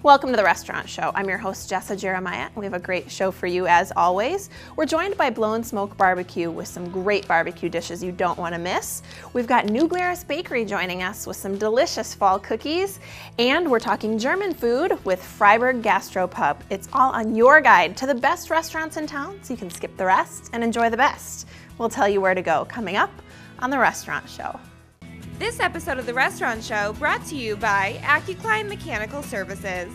Welcome to the Restaurant Show. I'm your host, Jessa Jeremiah. We have a great show for you as always. We're joined by Blow and Smoke Barbecue with some great barbecue dishes you don't want to miss. We've got New Glarus Bakery joining us with some delicious fall cookies. And we're talking German food with Freiburg Gastropub. It's all on your guide to the best restaurants in town so you can skip the rest and enjoy the best. We'll tell you where to go coming up on the Restaurant Show. This episode of The Restaurant Show brought to you by AccuClimb Mechanical Services.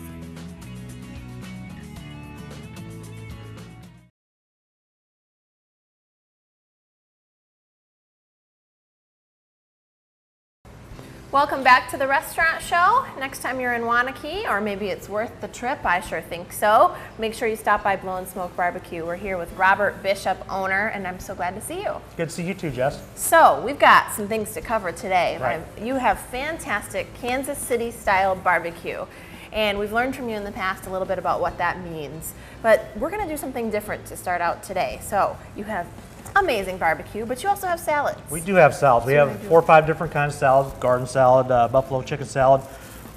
Welcome back to the Restaurant Show. Next time you're in Waunakee, or maybe it's worth the trip, I sure think so, make sure you stop by Blow and Smoke Barbecue. We're here with Robert Bishop, owner, and I'm so glad to see you. Good to see you too, Jess. So, we've got some things to cover today. Right. You have fantastic Kansas City style barbecue, and we've learned from you in the past a little bit about what that means, but we're going to do something different to start out today. So, you have amazing barbecue, but you also have salads. We do have salads. We have 4 or 5 different kinds of salads: garden salad, buffalo chicken salad.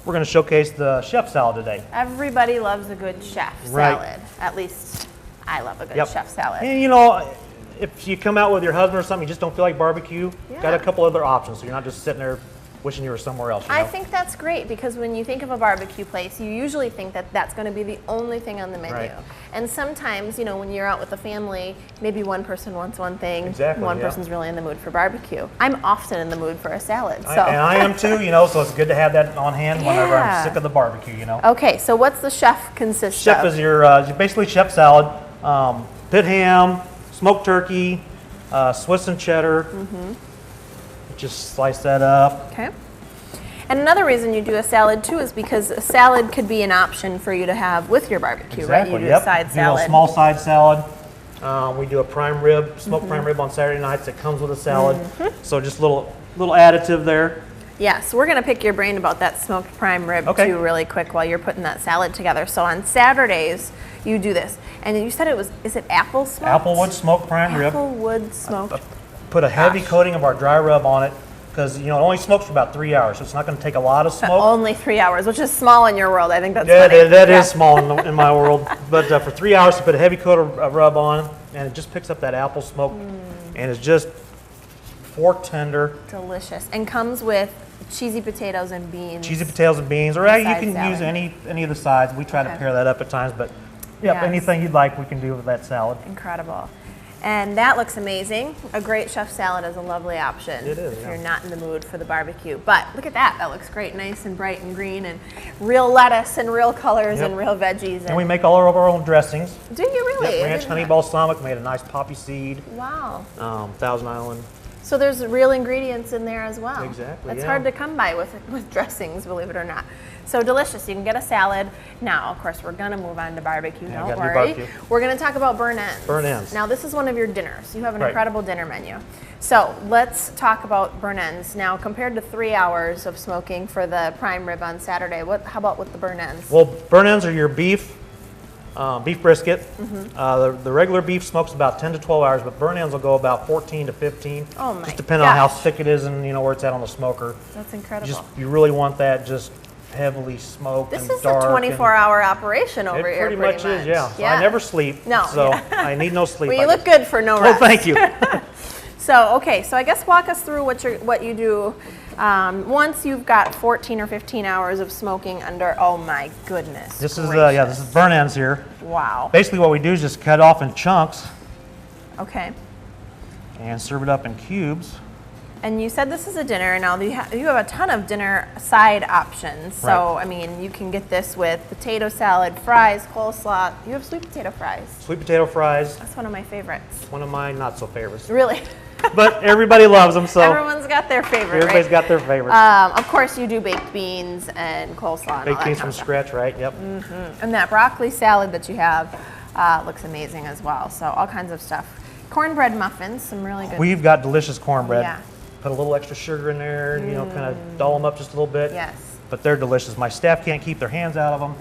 We're going to showcase the chef salad today. Everybody loves a good chef salad. At least I love a good chef salad. And you know, if you come out with your husband or something, you just don't feel like barbecue, got a couple other options, so you're not just sitting there wishing you were somewhere else. You know? I think that's great, because when you think of a barbecue place, you usually think that that's going to be the only thing on the menu. Right. And sometimes, you know, when you're out with a family, maybe one person wants one thing, one person's really in the mood for barbecue. I'm often in the mood for a salad. So. And I am too, you know, so it's good to have that on hand whenever I'm sick of the barbecue, you know. Okay, so what's the chef consist of? Chef is your basically chef salad, pit ham, smoked turkey, Swiss and cheddar. Just slice that up. Okay. And another reason you do a salad too is because a salad could be an option for you to have with your barbecue, right? You do a side salad. Do a small side salad. We do a prime rib, smoked prime rib on Saturday nights that comes with a salad. So just a little additive there. Yeah, so we're going to pick your brain about that smoked prime rib too really quick while you're putting that salad together. So on Saturdays, you do this. And you said it was, is it apple smoked? Applewood smoked prime rib. Applewood smoked. Put a heavy coating of our dry rub on it, because you know it only smokes for about 3 hours, so it's not going to take a lot of smoke. Only 3 hours, which is small in your world. I think that's funny. That is small in my world. But for 3 hours, you put a heavy coat of rub on, and it just picks up that apple smoke, and it's just fork tender. Delicious, and comes with cheesy potatoes and beans. Cheesy potatoes and beans, or you can use any of the sides. We try to pair that up at times, but anything you'd like, we can do with that salad. Incredible. And that looks amazing. A great chef salad is a lovely option. It is, if you're not in the mood for the barbecue. But look at that. That looks great. Nice and bright and green, and real lettuce and real colors and real veggies. And we make all of our own dressings. Do you really? Yep, ranch honey balsamic, made a nice poppy seed. Wow. Thousand Island. So there's real ingredients in there as well. Exactly. That's hard to come by with dressings, believe it or not. So delicious. You can get a salad. Now, of course, we're going to move on to barbecue. Don't worry. We're going to talk about burn ends. Burn ends. Now, this is one of your dinners. You have an incredible dinner menu. So let's talk about burn ends. Now, compared to 3 hours of smoking for the prime rib on Saturday, how about with the burn ends? Well, burn ends are your beef brisket. The regular beef smokes about 10 to 12 hours, but burn ends will go about 14 to 15. Oh my Just depending on how thick it is and where it's at on the smoker. That's incredible. You really want that just heavily smoked and dark. This is a 24-hour operation over here, pretty much is, yeah. So I never sleep, I need no sleep. Well, you look good for no rest. Oh, thank you. So I guess walk us through what you do once you've got 14 or 15 hours of smoking under. Oh my goodness! This is burn ends here. Wow. Basically, what we do is just cut off in chunks. Okay. And serve it up in cubes. And you said this is a dinner. Now you have a ton of dinner side options. So I mean, you can get this with potato salad, fries, coleslaw. You have sweet potato fries. Sweet potato fries. That's one of my favorites. One of my not so favorites. Really? But everybody loves them, so everyone's got their favorite. Everybody's got their favorite. Of course, you do baked beans and coleslaw. And baked beans from scratch, right? Yep. And that broccoli salad that you have looks amazing as well. So all kinds of stuff. Cornbread muffins, some really good. We've got delicious cornbread. Yeah. Put a little extra sugar in there, kind of dull them up just a little bit. Yes. But they're delicious. My staff can't keep their hands out of them,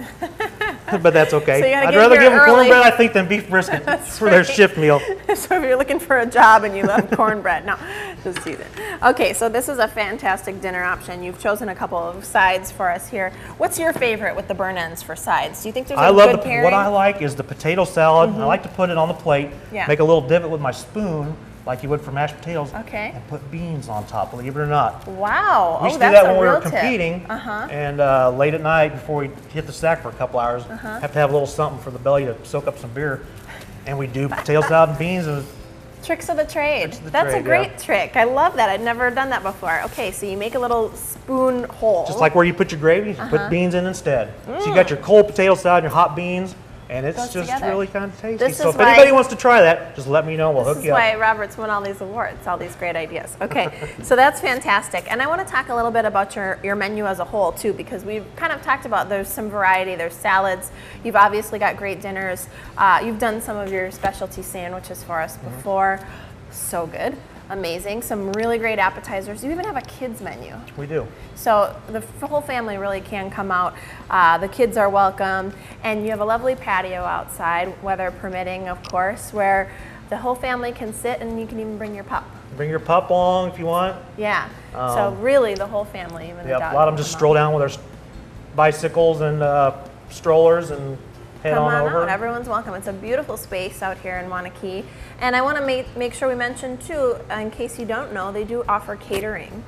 but that's okay. So I'd rather give them cornbread, I think, than beef brisket for their shift meal. So if you're looking for a job and you love cornbread, no. this season. Okay, so this is a fantastic dinner option. You've chosen a couple of sides for us here. What's your favorite with the burn ends for sides? Do you think there's a good pairing? What I like is the potato salad. I like to put it on the plate, make a little divot with my spoon, like you would for mashed potatoes, and put beans on top, believe it or not. Wow. We used to do that when we were competing, and late at night before we hit the sack for a couple hours, have to have a little something for the belly to soak up some beer. And we do potato salad and beans. And tricks of the trade. That's a great trick. I love that. I'd never done that before. Okay, so you make a little spoon hole. Just like where you put your gravy, you put beans in instead. So you got your cold potato salad and your hot beans, and it's just really kind of tasty. So if anybody wants to try that, just let me know. We'll hook you up. This is why Robert's won all these awards, all these great ideas. Okay, so that's fantastic. And I want to talk a little bit about your menu as a whole too, because we've kind of talked about there's some variety, there's salads, you've obviously got great dinners, you've done some of your specialty sandwiches for us before. So good. Amazing. Some really great appetizers. You even have a kids menu. We do. So the whole family really can come out. The kids are welcome. And you have a lovely patio outside, weather permitting, of course, where the whole family can sit and you can even bring your pup. Bring your pup along if you want. Yeah. So really the whole family, even the dog. A lot of them just stroll down with their bicycles and strollers and head on over. Out. Everyone's welcome. It's a beautiful space out here in Wanakee. And I want to make sure we mention too, in case you don't know, they do offer catering.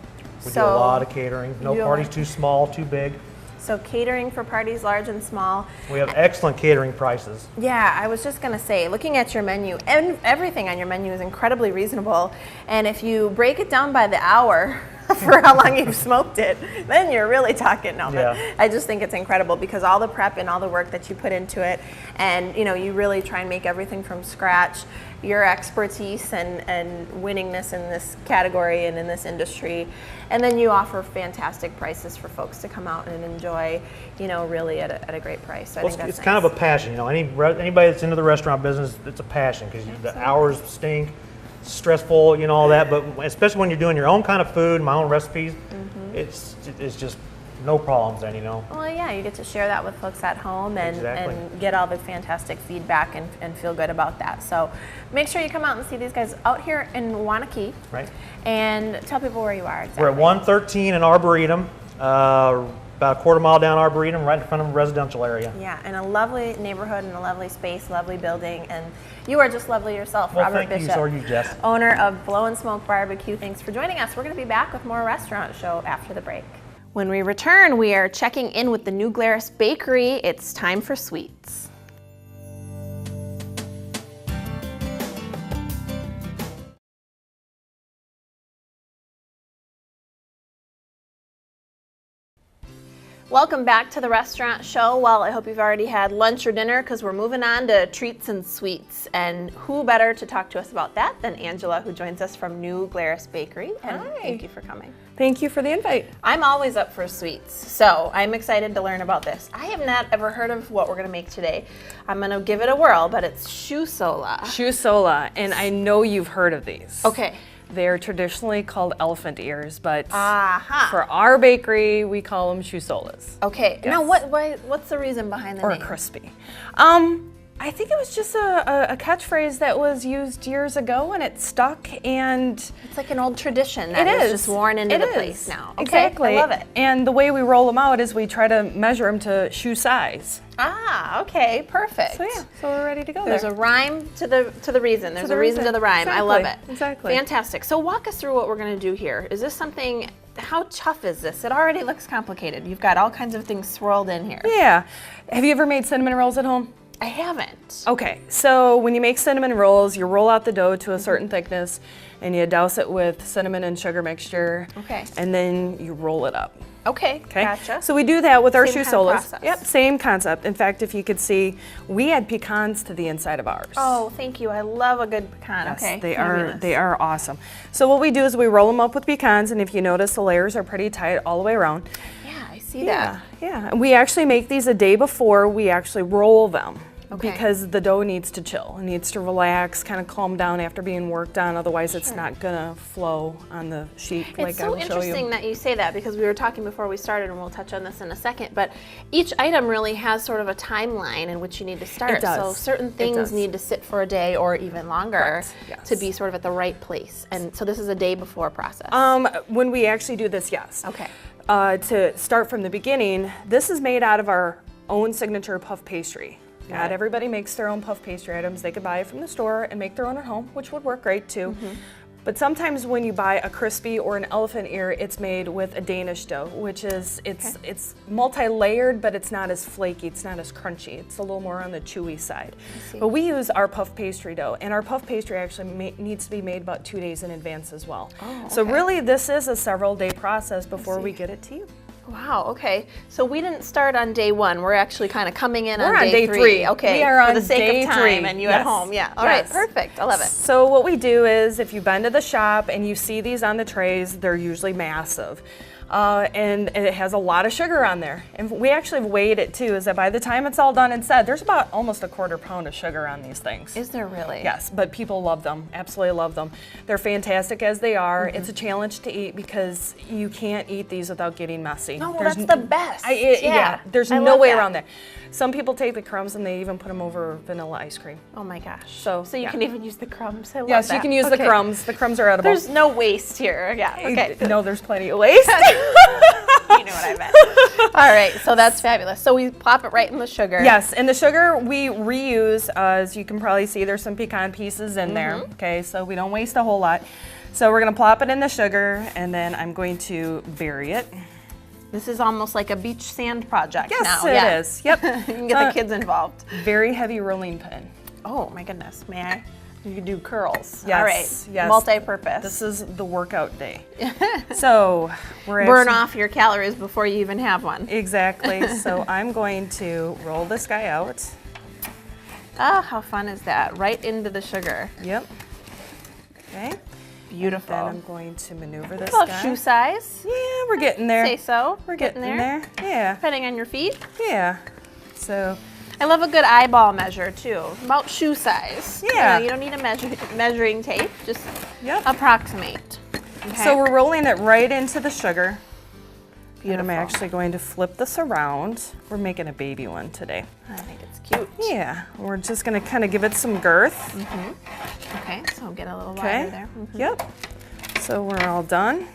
We do a lot of catering. No parties too small, too big. So catering for parties large and small. We have excellent catering prices. Yeah, I was just going to say, looking at your menu, and everything on your menu is incredibly reasonable. And if you break it down by the hour, for how long you've smoked it, then you're really talking. No, but I just think it's incredible because all the prep and all the work that you put into it, and you really try and make everything from scratch. Your expertise and winningness in this category and in this industry, and then you offer fantastic prices for folks to come out and enjoy, really at a great price. So I think that's it's kind of a passion. Anybody that's into the restaurant business, it's a passion because the hours stink. Stressful, all that, but especially when you're doing your own kind of food, my own recipes, it's just no problems then, Well, yeah, you get to share that with folks at home and get all the fantastic feedback and feel good about that. So make sure you come out and see these guys out here in Wanakee. Right. And tell people where you are exactly. We're at 113 in Arboretum, about a quarter mile down Arboretum, right in front of a residential area. Yeah, in a lovely neighborhood and a lovely space, lovely building, and you are just lovely yourself, well, Robert thank Bishop. You, so are you, Jess. Owner of Blow and Smoke Barbecue. Thanks for joining us. We're going to be back with more Restaurant Show after the break. When we return, we are checking in with the New Glarus Bakery. It's time for sweets. Welcome back to the Restaurant Show. Well, I hope you've already had lunch or dinner because we're moving on to treats and sweets. And who better to talk to us about that than Angela, who joins us from New Glarus Bakery. And thank you for coming. Thank you for the invite. I'm always up for sweets, so I'm excited to learn about this. I have not ever heard of what we're going to make today. I'm going to give it a whirl, but it's shusola. Shusola, and I know you've heard of these. Okay. They're traditionally called elephant ears, but for our bakery, we call them shusolas. Okay. Yes. Now, what's the reason behind the name? Or crispy. I think it was just a catchphrase that was used years ago, and it stuck, and it's like an old tradition that is just worn into the place now. Okay. Exactly. I love it. And the way we roll them out is we try to measure them to shoe size. Okay, perfect. So yeah, so we're ready to go. There's a rhyme to the reason. There's a reason to the rhyme. Exactly. I love it. Exactly. Fantastic. So walk us through what we're going to do here. Is this something? How tough is this? It already looks complicated. You've got all kinds of things swirled in here. Yeah. Have you ever made cinnamon rolls at home? I haven't. Okay, so when you make cinnamon rolls, you roll out the dough to a certain thickness and you douse it with cinnamon and sugar mixture. Okay. And then you roll it up. Okay, gotcha. So we do that with our shusolas. Yep, same concept. In fact, if you could see, we add pecans to the inside of ours. Oh, thank you. I love a good pecan. Yes, okay. they are awesome. So what we do is we roll them up with pecans, and if you notice, the layers are pretty tight all the way around. Yeah, I see that. Yeah, and we actually make these a day before we actually roll them. because the dough needs to chill. It needs to relax, kind of calm down after being worked on. Otherwise, it's not gonna flow on the sheet like I will show you. It's so interesting that you say that, because we were talking before we started, and we'll touch on this in a second, but each item really has sort of a timeline in which you need to start. It does. So certain things need to sit for a day or even longer to be sort of at the right place. And so this is a day before process. When we actually do this, yes. Okay. To start from the beginning, this is made out of our own signature puff pastry. Not everybody makes their own puff pastry items. They could buy it from the store and make their own at home, which would work great too. But sometimes when you buy a crispy or an elephant ear, it's made with a Danish dough, which is, it's multi-layered, but it's not as flaky, it's not as crunchy. It's a little more on the chewy side. But we use our puff pastry dough, and our puff pastry actually needs to be made about 2 days in advance as well. So really this is a several day process before we get it to you. Wow, okay. So we didn't start on day 1. We're actually kind of coming in on day three. 3. Okay, we are for on the sake day of time 3. and you at home. Yeah, all right, perfect. I love it. So what we do is, if you've been to the shop and you see these on the trays, they're usually massive. And it has a lot of sugar on there. And we actually weighed it too, is that by the time it's all done and said, there's about almost a quarter pound of sugar on these things. Is there really? Yes, but people love them, absolutely love them. They're fantastic as they are. It's a challenge to eat because you can't eat these without getting messy. No, well, that's the best. There's no way around that. Some people take the crumbs and they even put them over vanilla ice cream. Oh my gosh. So you can even use the crumbs. I love yes, that. you can use the crumbs. The crumbs are edible. There's no waste here. Yeah, okay. No, there's plenty of waste. You know what I meant. All right, so that's fabulous. So we plop it right in the sugar. Yes, and the sugar we reuse, as you can probably see, there's some pecan pieces in there. Okay, so we don't waste a whole lot. So we're gonna plop it in the sugar, and then I'm going to bury it. This is almost like a beach sand project yes, now. It is. Yep. You can get the kids involved. Very heavy rolling pin. Oh my goodness, may I? You can do curls. Yes, all right, yes. Multi-purpose. This is the workout day. So we're burn off your calories before you even have one. Exactly. So I'm going to roll this guy out. Ah, how fun is that? Right into the sugar. Yep. Okay. Beautiful. And then I'm going to maneuver this about guy. shoe size? Yeah, we're getting there. Say so. We're getting there. Yeah. Depending on your feet. Yeah. So. I love a good eyeball measure too. About shoe size. Yeah. You don't need a measuring tape. Just approximate. Okay. So we're rolling it right into the sugar. Beautiful. And I'm actually going to flip this around. We're making a baby one today. I think it's cute. Yeah. We're just going to kind of give it some girth. Okay, so I'll get a little wider there. Yep. So we're all done.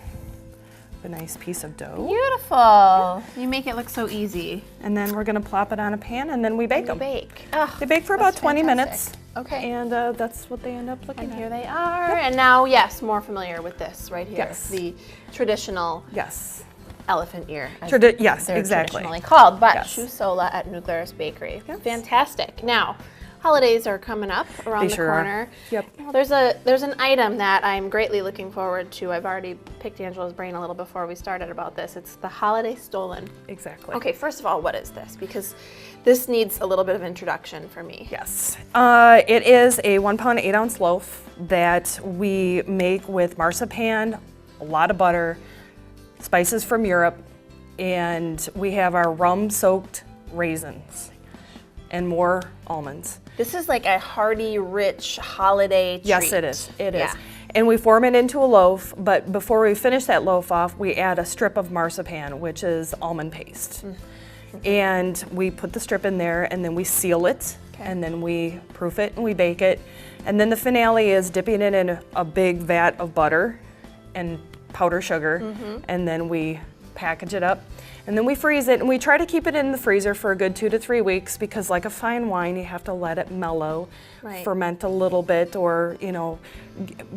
A nice piece of dough. Beautiful. You make it look so easy. And then we're going to plop it on a pan, and then we bake them. They bake for about 20 minutes. Okay. And that's what they end up looking And here like. they are. Yep. And now, yes, more familiar with this right here. Yes. The traditional elephant ear. Yes, they're exactly. traditionally called, but Yes. Shoe Sola at New Glarus Bakery. Yes. Fantastic. Now, holidays are coming up around the corner. Yep. Well, there's an item that I'm greatly looking forward to. I've already picked Angela's brain a little before we started about this. It's the holiday stollen. Exactly. Okay, first of all, what is this? Because this needs a little bit of introduction for me. Yes. It is a 1 pound, 8 ounce loaf that we make with marzipan, a lot of butter, spices from Europe, and we have our rum soaked raisins and more almonds. This is like a hearty, rich holiday treat. Yes, it is. It is. And we form it into a loaf, but before we finish that loaf off, we add a strip of marzipan, which is almond paste. And we put the strip in there, and then we seal it, and then we proof it, and we bake it. And then the finale is dipping it in a big vat of butter and powdered sugar, and then we package it up. And then we freeze it, and we try to keep it in the freezer for a good 2 to 3 weeks, because like a fine wine, you have to let it mellow, ferment a little bit, or, you know,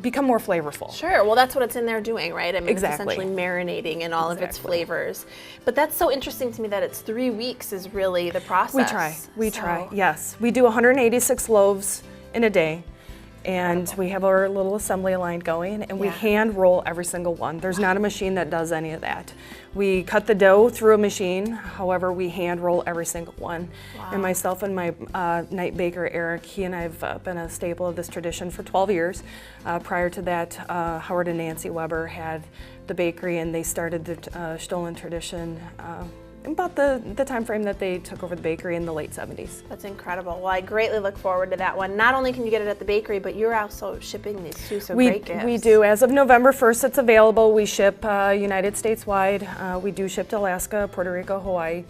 become more flavorful. Sure, well that's what it's in there doing, right? I mean, Exactly. it's essentially marinating in all of its flavors. But that's so interesting to me that it's 3 weeks is really the process. We try, yes. We do 186 loaves in a day. And we have our little assembly line going, and we hand roll every single one. There's not a machine that does any of that. We cut the dough through a machine, however, we hand roll every single one. And myself and my night baker, Eric, he and I have been a staple of this tradition for 12 years. Prior to that, Howard and Nancy Weber had the bakery, and they started the Stollen tradition about the time frame that they took over the bakery in the late 70s. That's incredible. Well, I greatly look forward to that one. Not only can you get it at the bakery, but you're also shipping these too, so great gifts. We do. As of November 1st, it's available. We ship United States wide. We do ship to Alaska, Puerto Rico, Hawaii.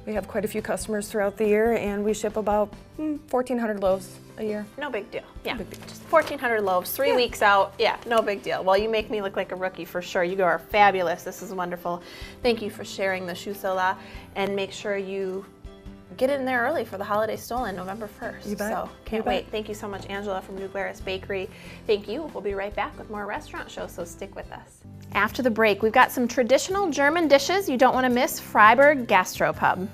We have quite a few customers throughout the year, and we ship about 1,400 loaves a year. No big deal. Yeah, big deal. just 1,400 loaves, 3 weeks out. Yeah, no big deal. Well, you make me look like a rookie for sure. You are fabulous. This is wonderful. Thank you for sharing the Shusela, and make sure you get it in there early for the holiday stolen November 1st. You bet. So can't You wait. bet. Thank you so much, Angela from New Glarus Bakery. Thank you. We'll be right back with more restaurant show, so stick with us. After the break, we've got some traditional German dishes you don't want to miss. Freiburg Gastropub.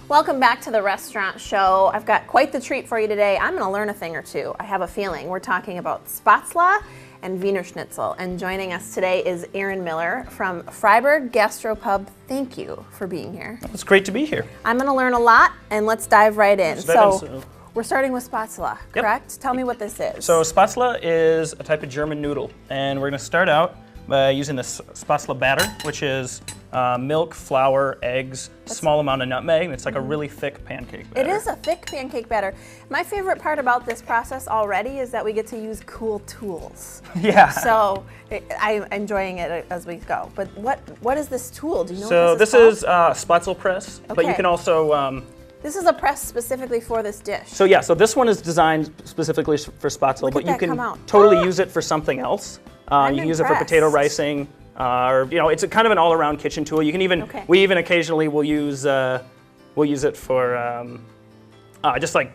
Welcome back to the restaurant show. I've got quite the treat for you today. I'm going to learn a thing or two. I have a feeling. We're talking about Spätzle and Wiener Schnitzel. And joining us today is Aaron Miller from Freiburg Gastropub. Thank you for being here. It's great to be here. I'm going to learn a lot, and let's dive right in. Let's dive in. We're starting with Spätzle, correct? Tell me what this is. So Spätzle is a type of German noodle, and we're going to start out by using this Spätzle batter, which is milk, flour, eggs, small amount of nutmeg, and it's like a really thick pancake batter. It is a thick pancake batter. My favorite part about this process already is that we get to use cool tools. Yeah. So I'm enjoying it as we go. But what is this tool? Do you know So what this this is is Spätzle press, but you Okay. can also This is a press specifically for this dish. so yeah, so this one is designed specifically for Spätzle, Look but at you that can come out. totally use it for something else. I'm You can use it for potato impressed. ricing, or it's a kind of an all-around kitchen tool. You can even we even occasionally will use it for just like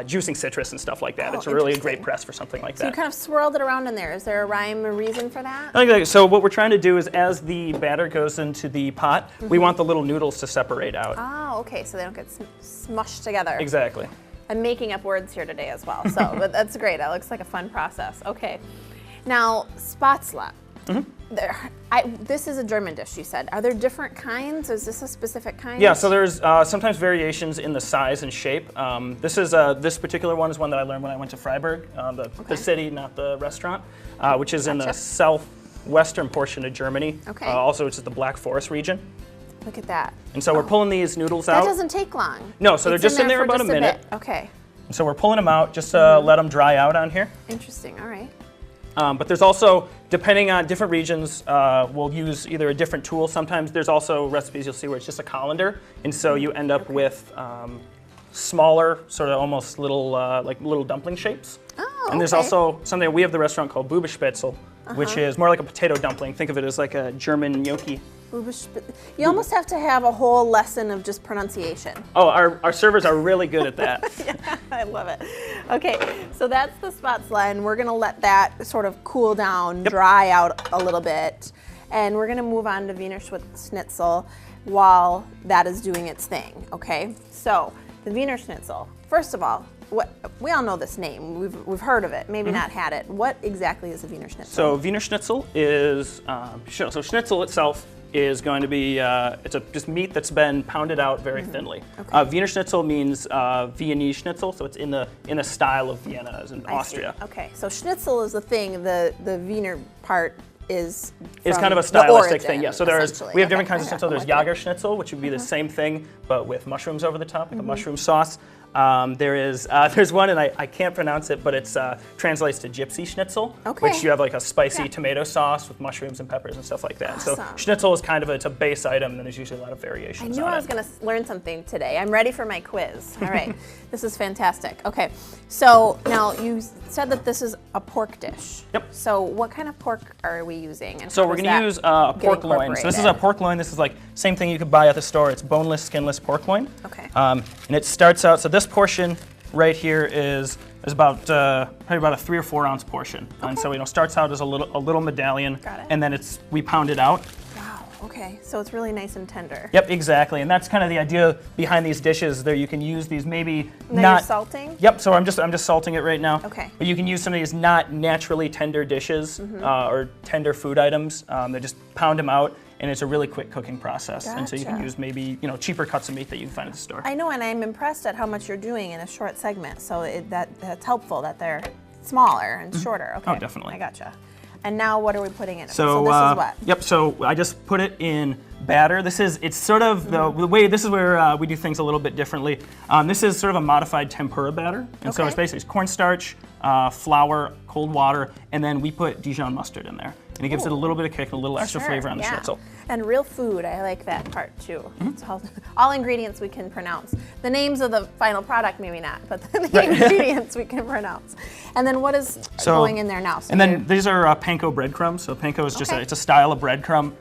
juicing citrus and stuff like that. Oh, It's really a interesting. great press for something like So you that. kind of swirled it around in there. Is there a rhyme or reason for that? Okay, so what we're trying to do is as the batter goes into the pot, we want the little noodles to separate out. Oh, okay, so they don't get smushed together. Exactly. I'm making up words here today as well, so but that's great. That looks like a fun process. Okay, now Spätzle. This is a German dish, you said. Are there different kinds? Is this a specific kind? Yeah, so there's sometimes variations in the size and shape. This particular one is one that I learned when I went to Freiburg, the city, not the restaurant, which is in the southwestern portion of Germany. Okay. Also, it's the Black Forest region. Look at that. And so we're pulling these noodles That out. doesn't take long. No, so they're just in there for about a just minute. bit. Okay, So we're pulling them out just to let them dry out on here. interesting. All right. But there's also, depending on different regions, we'll use either a different tool. Sometimes there's also recipes you'll see where it's just a colander, and so you end up with smaller, sort of almost little, like little dumpling shapes. Oh, And there's okay. also something we have at the restaurant called Bubespitzel, which is more like a potato dumpling. Think of it as like a German gnocchi. You almost have to have a whole lesson of just pronunciation. Oh, our servers are really good at that. Yeah, I love it. Okay, so that's the Spätzle, and we're gonna let that sort of cool down, dry out a little bit, and we're gonna move on to Wiener Schnitzel while that is doing its thing, okay? So, the Wiener Schnitzel, first of all, we all know this name, we've heard of it, maybe not had it. What exactly is a Wiener Schnitzel? So Wiener Schnitzel is, so Schnitzel itself is going to be, it's just meat that's been pounded out very thinly. Okay. Wiener Schnitzel means Viennese Schnitzel, so it's in the style of Vienna, as in I see. Austria. Okay, so Schnitzel is the thing, the Wiener part is It's kind of a the stylistic origin, thing, yeah. So we have essentially. different kinds of Okay. schnitzel. There's I'm with you. Jager Schnitzel, which would be the same thing, but with mushrooms over the top, like a mushroom sauce. There's one, and I can't pronounce it, but it translates to Gypsy Schnitzel, Okay. which you have like a spicy Yeah. tomato sauce with mushrooms and peppers and stuff like that. So Awesome. Schnitzel is kind of it's a base item, and there's usually a lot of variations I knew on I was it. going to learn something today. I'm ready for my quiz. All right, this is fantastic. Okay, so now you said that this is a pork dish. Yep. So what kind of pork are we using? And So how we're does going to that use a get pork loin. So this is a incorporated? pork loin. This is like same thing you could buy at the store. It's boneless, skinless pork loin. Okay. And it starts out. So this portion right here is about probably about a 3 or 4 ounce portion. And so starts out as a little medallion. Got it. And then we pound it out. Wow. Okay, so it's really nice and tender. Yep, exactly. And that's kind of the idea behind these dishes. There you can use these maybe Now not you're salting? Yep, so I'm just salting it right now. Okay. But you can use some of these not naturally tender dishes or tender food items. They just pound them out, and it's a really quick cooking process. And so you can Gotcha. use maybe cheaper cuts of meat that you can find at the store. I know, and I'm impressed at how much you're doing in a short segment. So that's helpful that they're smaller and shorter. Okay. Oh, definitely. I gotcha. And now what are we putting in it? So this is what? Yep. So I just put it in batter. It's sort of the way. This is where we do things a little bit differently. This is sort of a modified tempura batter, and so it's basically cornstarch, flour, cold water, and then we put Dijon mustard in there, and it gives it a little bit of kick and a little extra flavor on the schnitzel. And real food, I like that part too. It's all ingredients we can pronounce. The names of the final product, maybe not, but the ingredients we can pronounce. And then what is going in there now? So and then these are panko breadcrumbs. So panko is just it's a style of breadcrumb.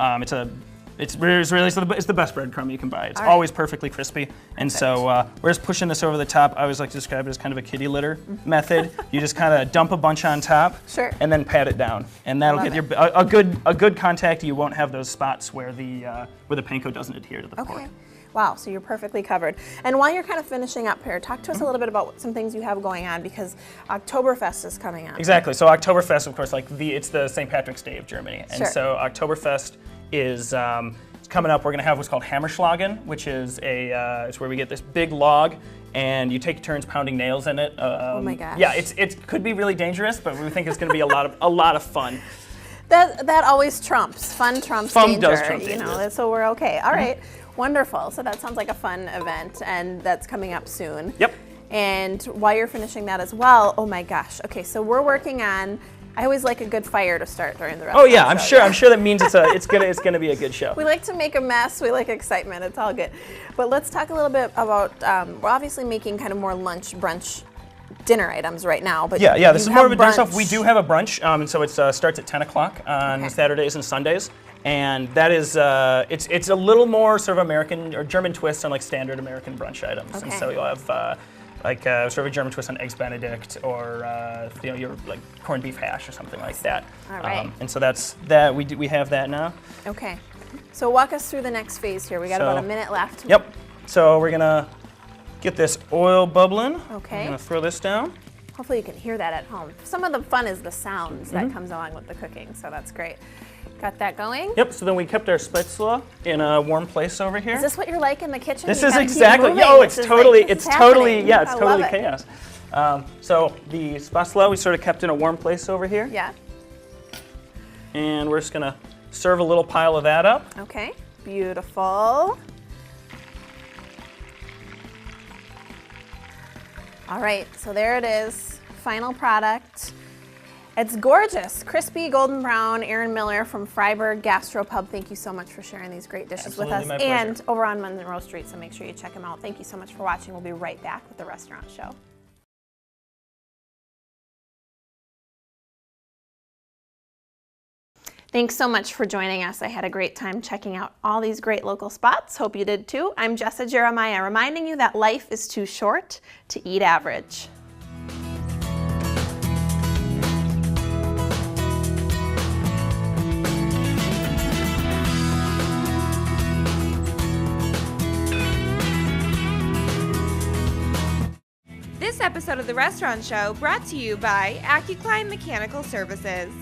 It's the best breadcrumb you can buy. It's always perfectly crispy. And so we're just pushing this over the top. I always like to describe it as kind of a kitty litter method. You just kind of dump a bunch on top and then pat it down. And that'll get you a good contact. You won't have those spots where the panko doesn't adhere to the pork. Wow, so you're perfectly covered. And while you're kind of finishing up here, talk to us a little bit about some things you have going on, because Oktoberfest is coming up. Exactly. So Oktoberfest, of course, it's the St. Patrick's Day of Germany. And so Oktoberfest is coming up. We're going to have what's called Hammerschlagen, which is it's where we get this big log, and you take turns pounding nails in it. Oh my gosh. Yeah, it could be really dangerous, but we think it's going to be a lot of fun. That always trumps. Fun trumps danger. Does trump danger. So we're okay. All right. Wonderful. So that sounds like a fun event, and that's coming up soon. Yep. And while you're finishing that as well, oh my gosh. Okay, so we're working on. I always like a good fire to start during the rest. Oh yeah, I'm sure that means it's gonna be a good show. We like to make a mess. We like excitement. It's all good. But let's talk a little bit about. We're obviously making kind of more lunch, brunch, dinner items right now. But yeah. This is more of a dinner stuff. We do have a brunch, and so it starts at 10 o'clock on Saturdays and Sundays. And that is, it's a little more sort of American or German twist on like standard American brunch items. And so you'll have sort of a German twist on eggs Benedict, or your like corned beef hash or something like that. All right. And so that's that. We have that now. Okay. So walk us through the next phase here. We got about a minute left. Yep. So we're gonna get this oil bubbling. Okay. I'm gonna throw this down. Hopefully you can hear that at home. Some of the fun is the sounds that comes along with the cooking, so that's great. Got that going? Yep, so then we kept our spätzle in a warm place over here. Is this what you're like in the kitchen? This You is gotta keep exactly, moving. it's totally happening. chaos. So the spätzle we sort of kept in a warm place over here. Yeah. And we're just gonna serve a little pile of that up. Okay, beautiful. All right, so there it is, final product. It's gorgeous, crispy, golden brown. Aaron Miller from Freiburg Gastropub, thank you so much for sharing these great dishes with us. My pleasure. And over on Monroe Street, so make sure you check them out. Thank you so much for watching. We'll be right back with the Restaurant Show. Thanks so much for joining us. I had a great time checking out all these great local spots. Hope you did too. I'm Jessa Jeremiah, reminding you that life is too short to eat average. This episode of The Restaurant Show brought to you by AccuClimb Mechanical Services.